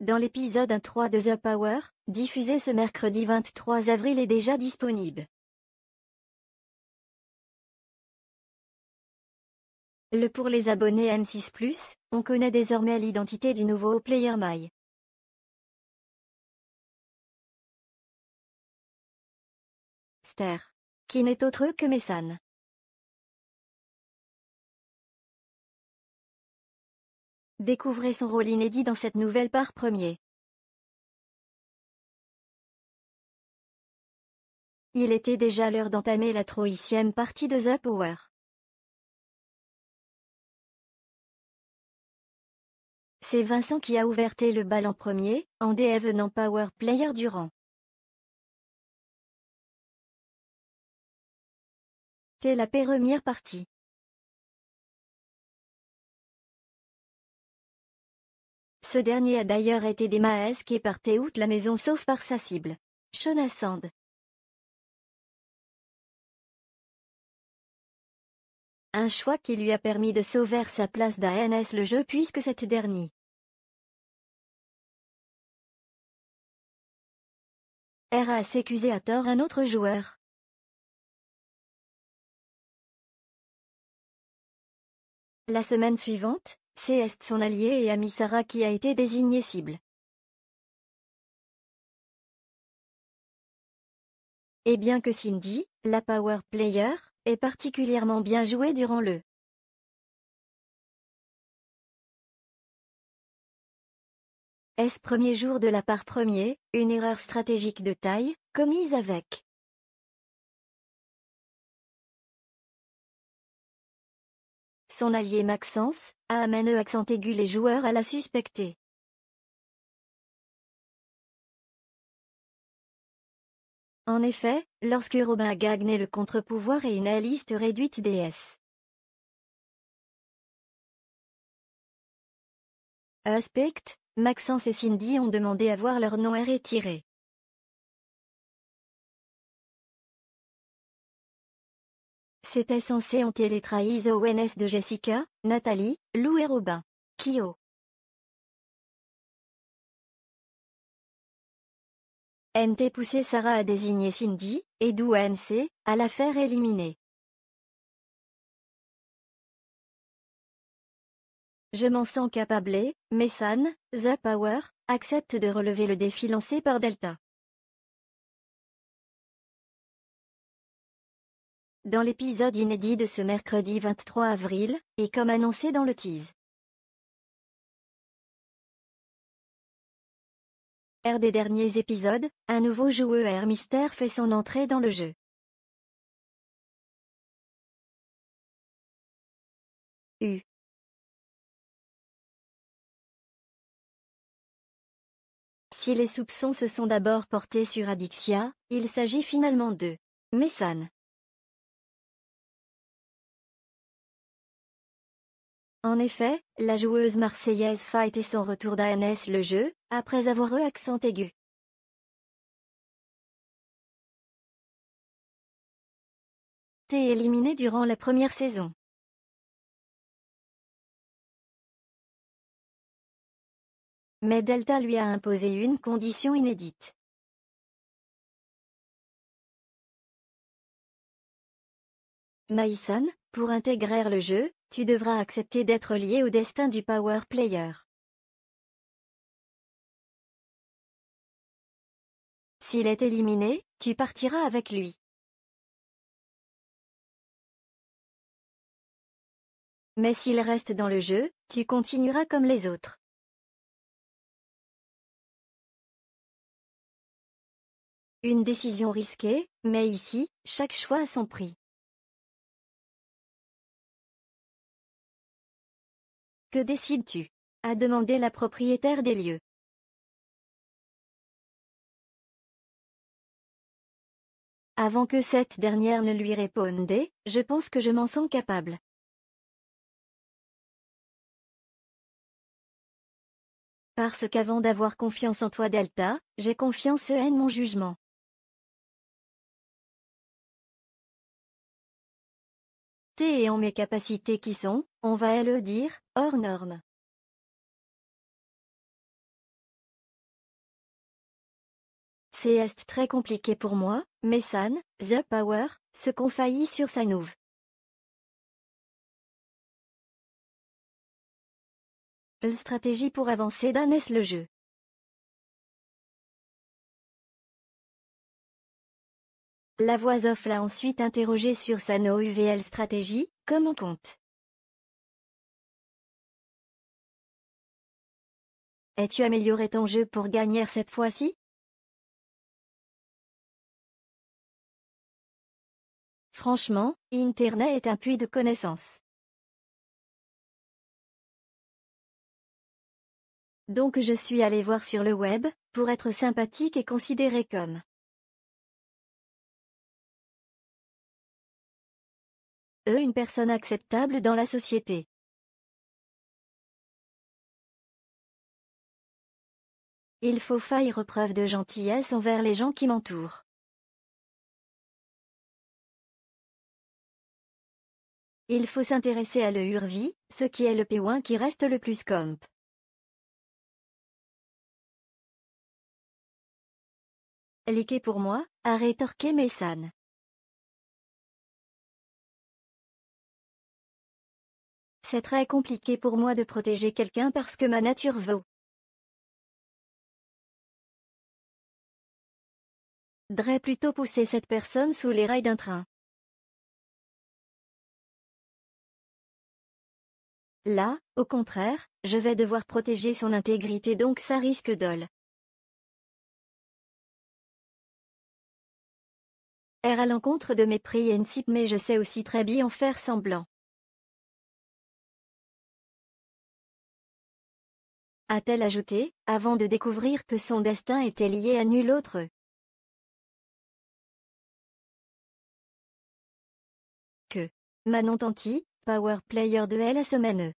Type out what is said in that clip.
dans l'épisode 1-3 de The Power, diffusé ce mercredi 23 avril est déjà disponible. Pour les abonnés M6+, on connaît désormais l'identité du nouveau Player My. Ster. Qui n'est autre que Mesan. Découvrez son rôle inédit dans cette nouvelle part premier. Il était déjà l'heure d'entamer la 3e partie de The Power. C'est Vincent qui a ouvert le bal en premier, en devenant Power Player du rang. C'est la première partie. Ce dernier a d'ailleurs été démasqué par toute la maison sauf par sa cible, Shona Sand. Un choix qui lui a permis de sauver sa place dans le jeu puisque cette dernière a accusé à tort un autre joueur. La semaine suivante, c'est son allié et ami Sarah qui a été désigné cible. Et bien que Cindy, la power player, est particulièrement bien jouée durant le premier jour de la part premier, une erreur stratégique de taille, commise avec son allié Maxence, a amené accent aigu les joueurs à la suspecter. En effet, lorsque Robin a gagné le contre-pouvoir et une liste réduite DS. Aspect, Maxence et Cindy ont demandé à voir leur nom retiré. C'était censé en télétrahise ONS de Jessica, Nathalie, Lou et Robin. Kyo. NT poussé Sarah à désigner Cindy, et d'où ANC, à la faire éliminer. Je m'en sens capable et, Mesan, The Power, accepte de relever le défi lancé par Delta. Dans l'épisode inédit de ce mercredi 23 avril, et comme annoncé dans le tease. Des derniers épisodes, un nouveau joueur mystère fait son entrée dans le jeu. Si les soupçons se sont d'abord portés sur Adixia, il s'agit finalement de Mesan. En effet, la joueuse marseillaise fête son retour d'ANS le jeu, après avoir accent aigu. Été éliminé durant la première saison. Mais Delta lui a imposé une condition inédite. Maïsan, pour intégrer le jeu, tu devras accepter d'être lié au destin du Power Player. S'il est éliminé, tu partiras avec lui. Mais s'il reste dans le jeu, tu continueras comme les autres. Une décision risquée, mais ici, chaque choix a son prix. Que décides-tu? A demandé la propriétaire des lieux. Avant que cette dernière ne lui réponde, je pense que je m'en sens capable. Parce qu'avant d'avoir confiance en toi Delta, j'ai confiance en mon jugement. Et en mes capacités qui sont, on va le dire, hors normes. C'est très compliqué pour moi, mais San, The Power, se confaillit sur sa nouve. La stratégie pour avancer dans le jeu. La voix off l'a ensuite interrogé sur sa no UVL stratégie, comme on compte. As-tu amélioré ton jeu pour gagner cette fois-ci? Franchement, Internet est un puits de connaissances. Donc je suis allé voir sur le web, pour être sympathique et considéré comme une personne acceptable dans la société. Il faut faire preuve de gentillesse envers les gens qui m'entourent. Il faut s'intéresser à le Urvi, ce qui est le P1 qui reste le plus comp. Liqué pour moi, a rétorqué Messan. C'est très compliqué pour moi de protéger quelqu'un parce que ma nature vaut. Drait plutôt pousser cette personne sous les rails d'un train. Là, au contraire, je vais devoir protéger son intégrité donc ça risque d'ol. À l'encontre de mes principes mais je sais aussi très bien en faire semblant. A-t-elle ajouté, avant de découvrir que son destin était lié à nul autre. Que Manon Tanti, power player de la semaine.